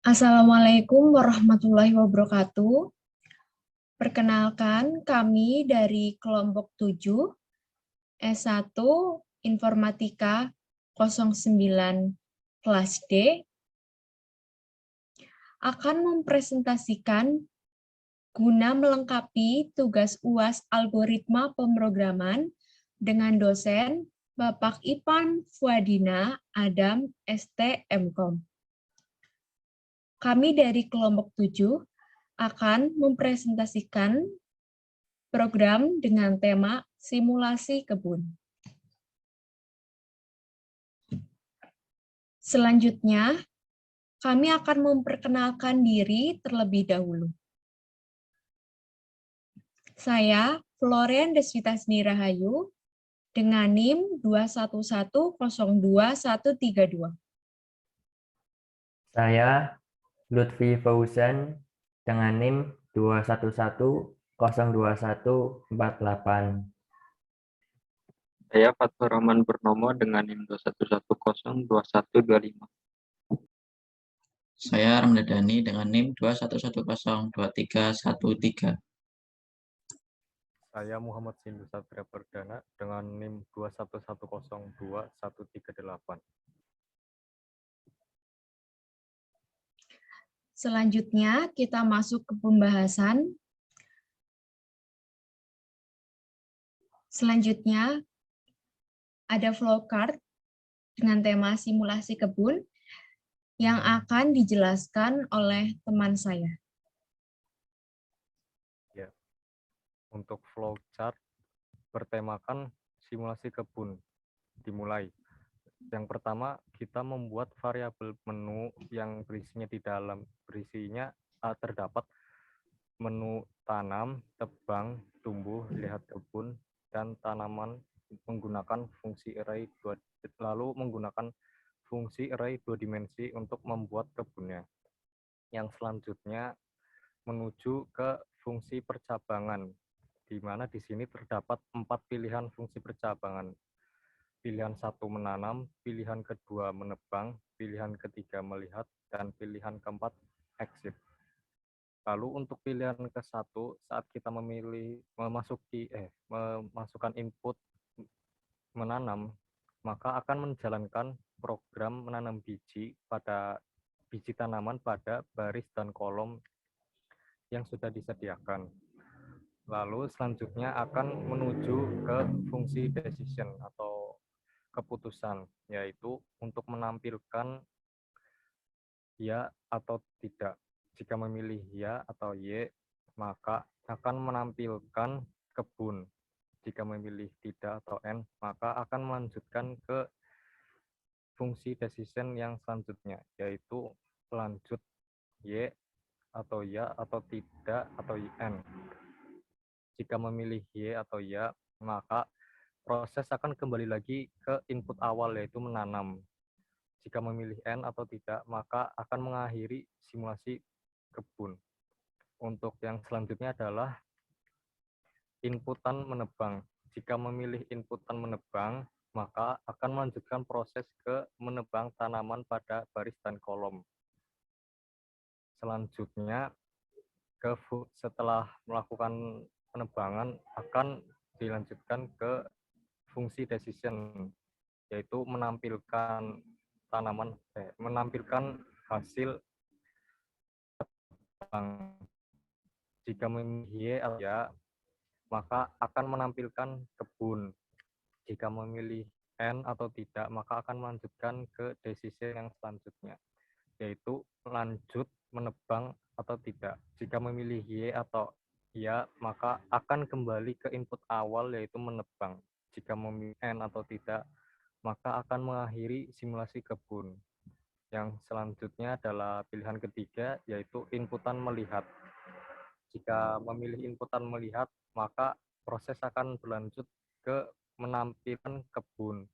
Assalamualaikum warahmatullahi wabarakatuh. Perkenalkan, kami dari kelompok 7 S1 Informatika 09 kelas D akan mempresentasikan guna melengkapi tugas UAS algoritma pemrograman dengan dosen Bapak Ipan Fuadina Adam ST MKOM. Kami dari kelompok 7 akan mempresentasikan program dengan tema simulasi kebun. Selanjutnya, kami akan memperkenalkan diri terlebih dahulu. Saya Florian Desvitasni Rahayu dengan NIM 211021132. Saya Lutfi Fauzan dengan NIM 211021148. Saya Fatur Rahman Purnomo dengan NIM 211021125. Saya Ramdhani dengan NIM 211021313. Saya Muhammad Sindu Satria Perdana dengan NIM 211021338. Selanjutnya, kita masuk ke pembahasan. Selanjutnya, ada flowchart dengan tema simulasi kebun yang akan dijelaskan oleh teman saya. Ya. Untuk flowchart bertemakan simulasi kebun. Dimulai. Yang pertama, kita membuat variabel menu yang berisinya terdapat menu tanam, tebang, tumbuh, lihat kebun, dan tanaman menggunakan fungsi array dua dimensi untuk membuat kebunnya. Yang selanjutnya menuju ke fungsi percabangan, di mana di sini terdapat 4 pilihan fungsi percabangan. Pilihan 1 menanam, pilihan kedua menebang, pilihan ketiga melihat, dan pilihan keempat exit. Lalu untuk pilihan ke-1, saat kita memasukkan input menanam, maka akan menjalankan program menanam biji tanaman pada baris dan kolom yang sudah disediakan. Lalu selanjutnya akan menuju ke fungsi decision atau keputusan, yaitu untuk menampilkan ya atau tidak. Jika memilih ya atau y, maka akan menampilkan kebun. Jika memilih tidak atau n, maka akan melanjutkan ke fungsi decision yang selanjutnya, yaitu lanjut y atau ya atau tidak atau n. Jika memilih y atau ya, maka proses akan kembali lagi ke input awal, yaitu menanam. Jika memilih N atau tidak, maka akan mengakhiri simulasi kebun. Untuk yang selanjutnya adalah inputan menebang. Jika memilih inputan menebang, maka akan melanjutkan proses ke menebang tanaman pada baris dan kolom. Selanjutnya, setelah melakukan penebangan, akan dilanjutkan ke fungsi decision, yaitu menampilkan hasil tebang. Jika memilih Y atau ya, maka akan menampilkan kebun. Jika memilih N atau tidak, maka akan melanjutkan ke decision yang selanjutnya, yaitu lanjut menebang atau tidak. Jika memilih Y atau ya, maka akan kembali ke input awal, yaitu menebang. Jika memilih N atau tidak, maka akan mengakhiri simulasi kebun. Yang selanjutnya adalah pilihan ketiga, yaitu inputan melihat. Jika memilih inputan melihat, maka proses akan berlanjut ke menampilkan kebun.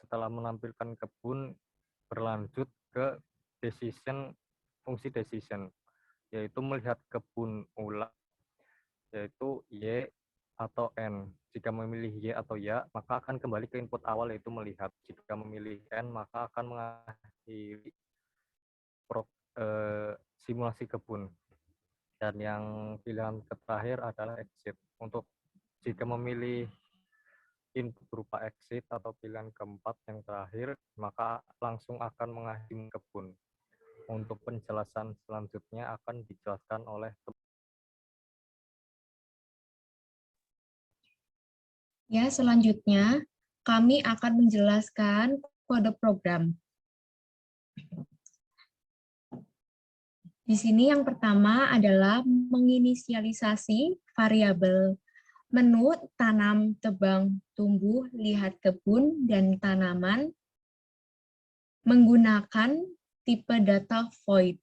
Setelah menampilkan kebun, berlanjut ke fungsi decision, yaitu melihat kebun ulang, yaitu Y atau N. Jika memilih Y atau ya, maka akan kembali ke input awal, yaitu melihat. Jika memilih N, maka akan mengakhiri simulasi kebun. Dan yang pilihan terakhir adalah exit. Untuk jika memilih input berupa exit atau pilihan keempat yang terakhir, maka langsung akan mengakhiri kebun. Untuk penjelasan selanjutnya akan dijelaskan oleh Ya, selanjutnya kami akan menjelaskan kode program. Di sini yang pertama adalah menginisialisasi variabel menu, tanam, tebang, tumbuh, lihat kebun, dan tanaman menggunakan tipe data void.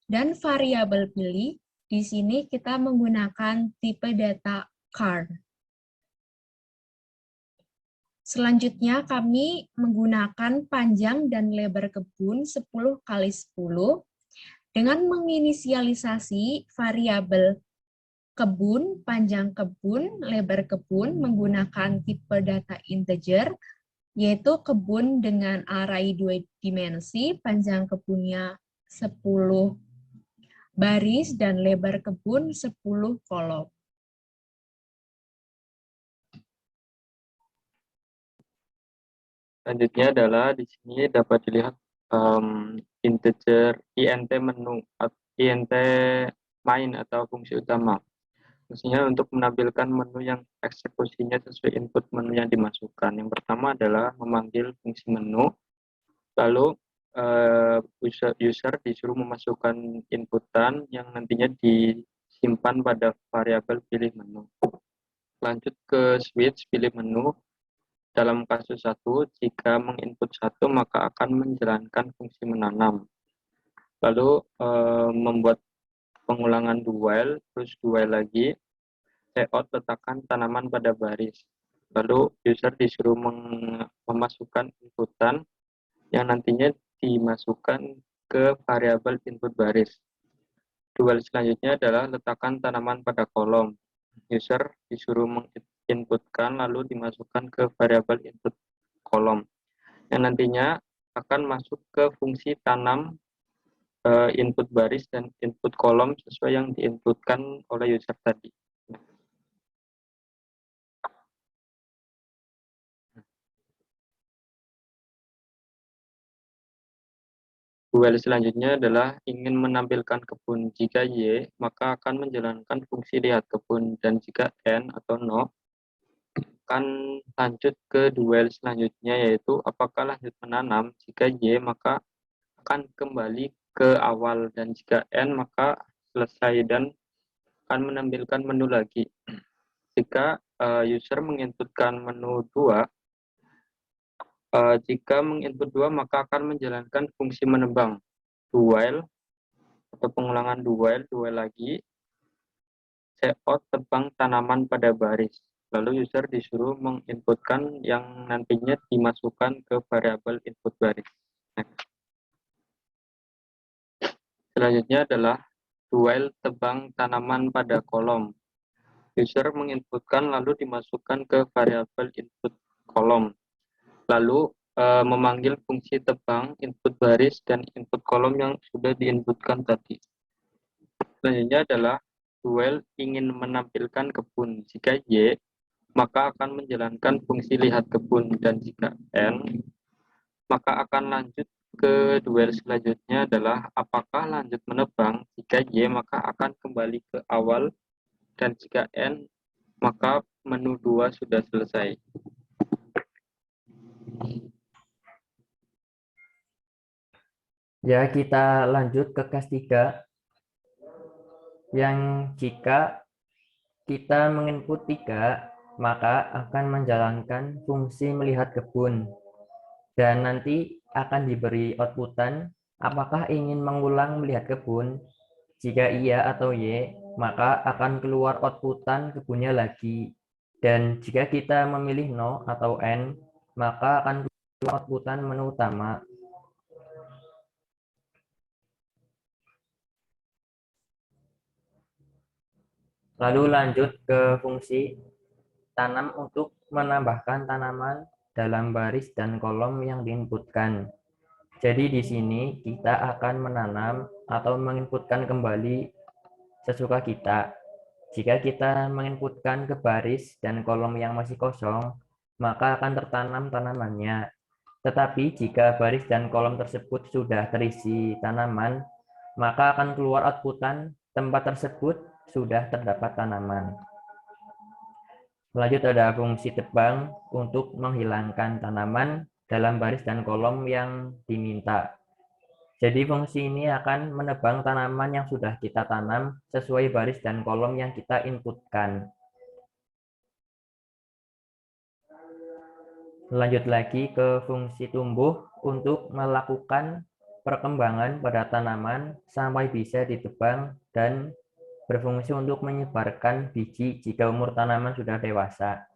Dan variabel pilih, di sini kita menggunakan tipe data char. Selanjutnya kami menggunakan panjang dan lebar kebun 10 kali 10 dengan menginisialisasi variabel kebun, panjang kebun, lebar kebun menggunakan tipe data integer, yaitu kebun dengan array 2 dimensi, panjang kebunnya 10 baris dan lebar kebun 10 kolom. Selanjutnya adalah di sini dapat dilihat integer int menu atau int main atau fungsi utama. Fungsinya untuk menampilkan menu yang eksekusinya sesuai input menu yang dimasukkan. Yang pertama adalah memanggil fungsi menu, lalu user disuruh memasukkan inputan yang nantinya disimpan pada variabel pilih menu. Lanjut ke switch pilih menu. Dalam kasus 1, jika menginput 1, maka akan menjalankan fungsi menanam. Lalu membuat pengulangan do while, terus do while lagi, layout letakkan tanaman pada baris. Lalu user disuruh memasukkan inputan yang nantinya dimasukkan ke variabel input baris. Do while selanjutnya adalah letakkan tanaman pada kolom. User disuruh menginputkan lalu dimasukkan ke variabel input kolom yang nantinya akan masuk ke fungsi tanam input baris dan input kolom sesuai yang diinputkan oleh user tadi. While selanjutnya adalah ingin menampilkan kebun. Jika Y, maka akan menjalankan fungsi lihat kebun, dan jika N atau No, akan lanjut ke duel selanjutnya, yaitu apakah lanjut menanam. Jika Y, maka akan kembali ke awal, dan jika N, maka selesai dan akan menampilkan menu lagi. Jika user menginputkan menu 2, jika menginput 2, maka akan menjalankan fungsi menebang. Do while atau pengulangan do while lagi, layout tebang tanaman pada baris. Lalu user disuruh menginputkan yang nantinya dimasukkan ke variabel input baris. Selanjutnya adalah do while tebang tanaman pada kolom. User menginputkan lalu dimasukkan ke variabel input kolom. Lalu memanggil fungsi tebang input baris dan input kolom yang sudah diinputkan tadi. Selanjutnya adalah do while ingin menampilkan kebun. Jika Y, maka akan menjalankan fungsi lihat kebun, dan jika N, maka akan lanjut ke do while selanjutnya adalah apakah lanjut menebang. Jika Y, maka akan kembali ke awal, dan jika N, maka menu 2 sudah selesai. Ya, kita lanjut ke case 3 yang jika kita menginput 3, maka akan menjalankan fungsi melihat kebun dan nanti akan diberi outputan apakah ingin mengulang melihat kebun. Jika iya atau Y, maka akan keluar outputan kebunnya lagi, dan jika kita memilih No atau N, maka akan keluar outputan menu utama. Lalu lanjut ke fungsi tanam untuk menambahkan tanaman dalam baris dan kolom yang diinputkan. Jadi di sini kita akan menanam atau menginputkan kembali sesuka kita. Jika kita menginputkan ke baris dan kolom yang masih kosong, maka akan tertanam tanamannya. Tetapi jika baris dan kolom tersebut sudah terisi tanaman, maka akan keluar outputan tempat tersebut sudah terdapat tanaman. Selanjut ada fungsi tebang untuk menghilangkan tanaman dalam baris dan kolom yang diminta. Jadi fungsi ini akan menebang tanaman yang sudah kita tanam sesuai baris dan kolom yang kita inputkan. Lanjut lagi ke fungsi tumbuh untuk melakukan perkembangan pada tanaman sampai bisa ditebang dan berfungsi untuk menyebarkan biji jika umur tanaman sudah dewasa.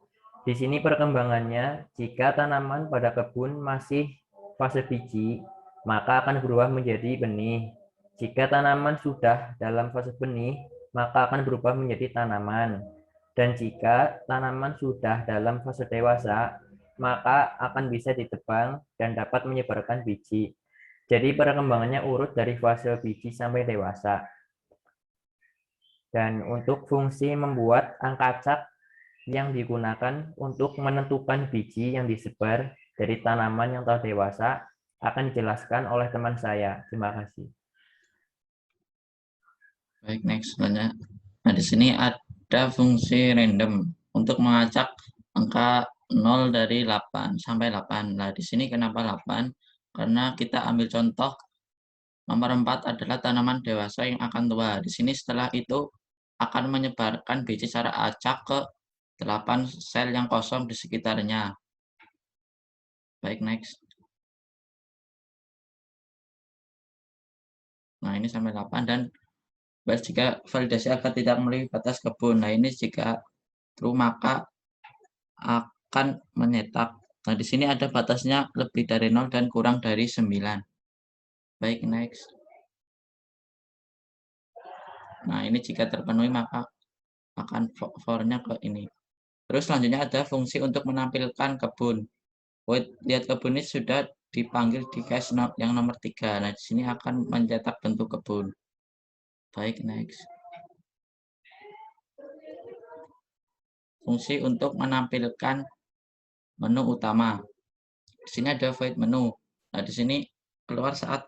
Di sini perkembangannya, jika tanaman pada kebun masih fase biji, maka akan berubah menjadi benih. Jika tanaman sudah dalam fase benih, maka akan berubah menjadi tanaman. Dan jika tanaman sudah dalam fase dewasa, maka akan bisa ditebang dan dapat menyebarkan biji. Jadi perkembangannya urut dari fase biji sampai dewasa. Dan untuk fungsi membuat angka acak yang digunakan untuk menentukan biji yang disebar dari tanaman yang telah dewasa akan dijelaskan oleh teman saya. Terima kasih. Baik, next selanjutnya. Nah, di sini ada fungsi random untuk mengacak angka 0 dari 8 sampai 8. Nah, di sini kenapa 8? Karena kita ambil contoh nomor 4 adalah tanaman dewasa yang akan tua. Di sini setelah itu akan menyebarkan biji secara acak ke 8 sel yang kosong di sekitarnya. Baik, next. Nah, ini sampai 8 dan jika validasi agar tidak melebihi batas kebun. Nah, ini jika true maka akan menyetak. Nah, di sini ada batasnya lebih dari 0 dan kurang dari 9. Baik, next. Nah, ini jika terpenuhi maka akan for-nya ke ini. Terus selanjutnya ada fungsi untuk menampilkan kebun. Lihat kebun ini sudah dipanggil di case yang nomor 3. Nah, di sini akan mencetak bentuk kebun. Baik, next. Fungsi untuk menampilkan menu utama. Di sini ada void menu. Nah, di sini keluar saat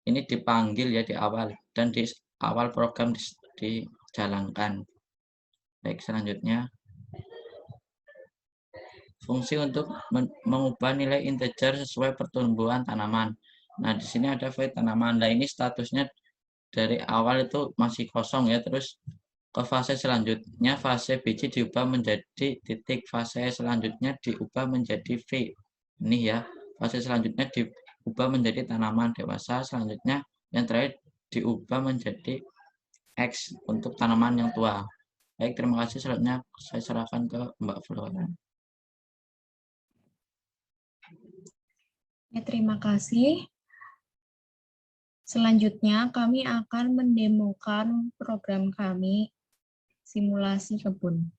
ini dipanggil ya di awal dan di awal program dijalankan. Baik, selanjutnya fungsi untuk mengubah nilai integer sesuai pertumbuhan tanaman. Nah, di sini ada void tanaman. Nah, ini statusnya dari awal itu masih kosong ya, terus ke fase selanjutnya fase biji diubah menjadi titik, fase selanjutnya diubah menjadi V. Ini ya, fase selanjutnya diubah menjadi tanaman dewasa, selanjutnya yang terakhir diubah menjadi X untuk tanaman yang tua. Baik, terima kasih. Selanjutnya saya serahkan ke Mbak Flora. Ya, terima kasih. Selanjutnya kami akan mendemokan program kami simulasi kebun.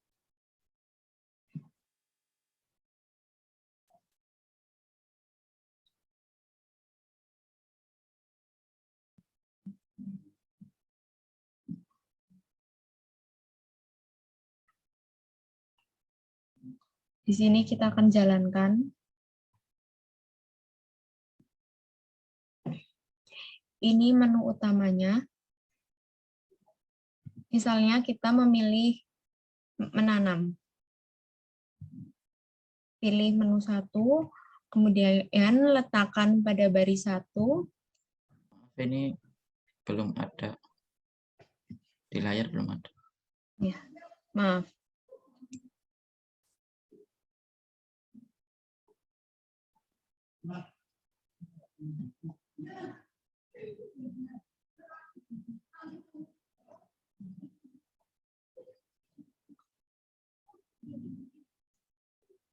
Di sini kita akan jalankan. Ini menu utamanya. Misalnya kita memilih menanam. Pilih menu 1, kemudian letakkan pada baris 1. Ini belum ada. Di layar belum ada. Ya, maaf.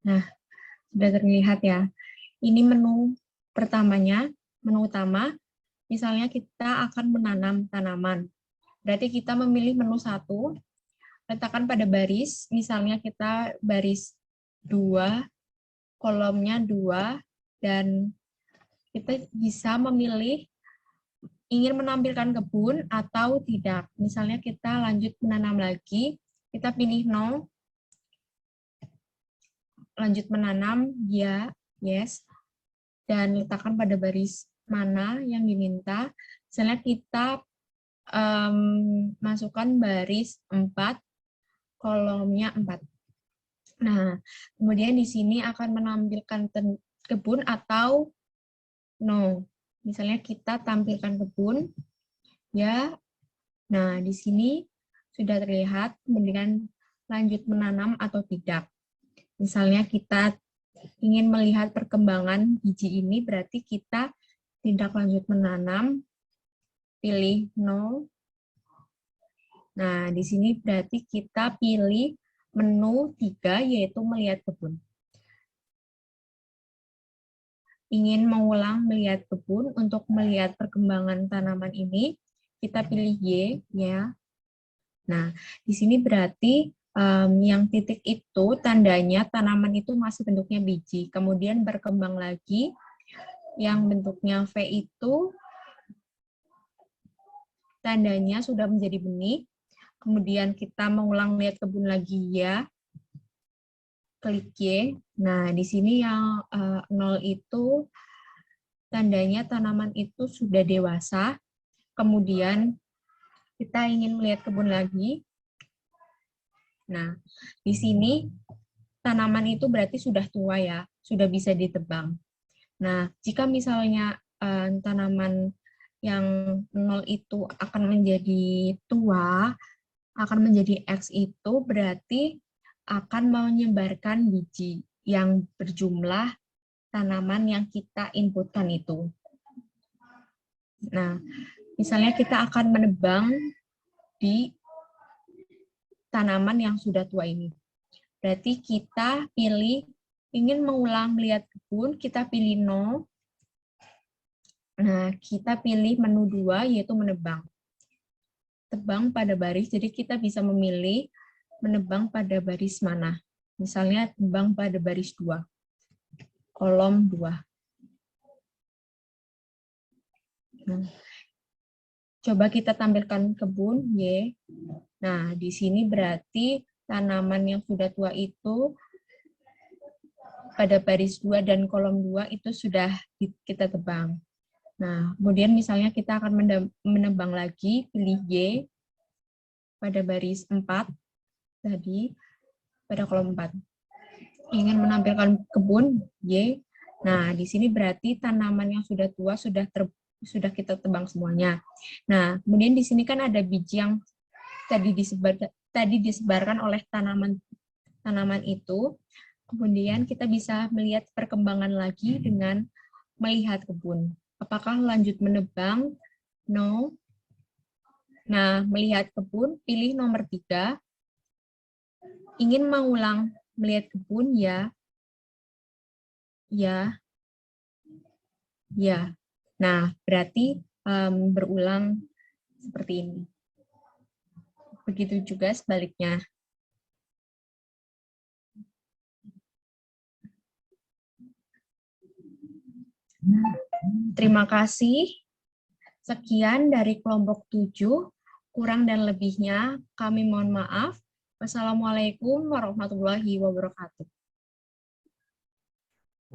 Nah, sudah terlihat ya. Ini menu pertamanya, menu utama. Misalnya kita akan menanam tanaman. Berarti kita memilih menu 1, letakkan pada baris. Misalnya kita baris 2, kolomnya 2, dan kita bisa memilih ingin menampilkan kebun atau tidak. Misalnya kita lanjut menanam lagi, kita pilih no, lanjut menanam, ya, yes, dan letakkan pada baris mana yang diminta. Misalnya kita masukkan baris 4, kolomnya 4. Nah, kemudian di sini akan menampilkan kebun atau no. Misalnya kita tampilkan kebun, ya. Nah, di sini sudah terlihat, kemudian lanjut menanam atau tidak. Misalnya kita ingin melihat perkembangan biji ini, berarti kita tidak lanjut menanam, pilih no. Nah, di sini berarti kita pilih menu 3, yaitu melihat kebun. Ingin mengulang melihat kebun, untuk melihat perkembangan tanaman ini, kita pilih Y, ya. Nah, di sini berarti yang titik itu tandanya tanaman itu masih bentuknya biji, kemudian berkembang lagi, yang bentuknya V itu tandanya sudah menjadi benih, kemudian kita mengulang melihat kebun lagi, ya, klik Y. Nah, di sini yang 0 itu tandanya tanaman itu sudah dewasa, kemudian kita ingin melihat kebun lagi. Nah, di sini tanaman itu berarti sudah tua, ya, sudah bisa ditebang. Nah, jika misalnya tanaman yang 0 itu akan menjadi tua, akan menjadi X itu berarti akan menyebarkan biji yang berjumlah tanaman yang kita inputkan itu. Nah, misalnya kita akan menebang di tanaman yang sudah tua ini. Berarti kita pilih, ingin mengulang melihat kebun, kita pilih no. Nah, kita pilih menu 2, yaitu menebang. Tebang pada baris, jadi kita bisa memilih menebang pada baris mana. Misalnya tebang pada baris 2, kolom 2. Nah, coba kita tampilkan kebun, Y. Nah, di sini berarti tanaman yang sudah tua itu pada baris 2 dan kolom 2 itu sudah kita tebang. Nah, kemudian misalnya kita akan menebang lagi, pilih Y pada baris 4 tadi, pada kolom 4. Ingin menampilkan kebun, Y. Nah, di sini berarti tanaman yang sudah tua sudah kita tebang semuanya. Nah, kemudian di sini kan ada biji yang tadi disebarkan oleh tanaman itu. Kemudian kita bisa melihat perkembangan lagi dengan melihat kebun. Apakah lanjut menebang? No. Nah, melihat kebun, pilih nomor 3. Ingin mengulang melihat kebun, ya. Ya. Ya. Nah, berarti berulang seperti ini. Begitu juga sebaliknya. Terima kasih. Sekian dari kelompok 7. Kurang dan lebihnya kami mohon maaf. Wassalamualaikum warahmatullahi wabarakatuh.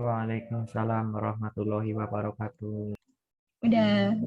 Waalaikumsalam warahmatullahi wabarakatuh. Udah.